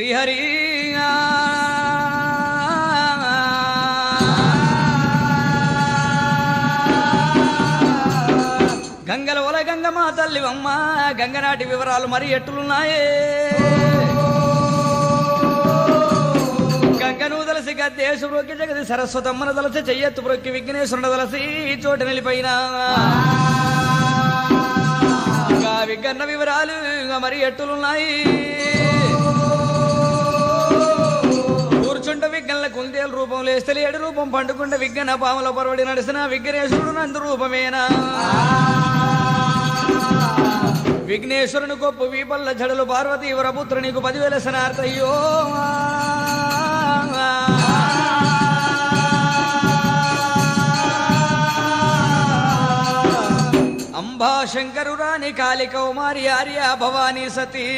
శ్రీహరి గంగల ఒల గంగమ్మ తల్లివమ్మ గంగనాటి వివరాలు మరి ఎట్టులున్నాయే గంగను దలసి గద్దేశు బ్రొక్కి జగది సరస్వతమ్మన దలసి చెయ్యెత్తు బ్రొక్కి విఘ్నేశ్వరుడు దలసి చోట నిలిపోయినా విఘ్న వివరాలు మరి ఎట్టులున్నాయి కూర్చుంట విఘ్నల కుందేలు రూపం లేస్తలే ఏడు రూపం పండుకుంట విఘ్న పాముల పరవడి నడిసిన విఘ్నేశ్వరుడు నందు రూపమేనా విఘ్నేశ్వరుని గొప్ప వీపల్ల జడలు పార్వతీ వరపుత్ర నీకు 10,000 శనార్థయ్యో అంబా శంకరు రాణి కాళి కౌమారి ఆర్య భవానీ సతీ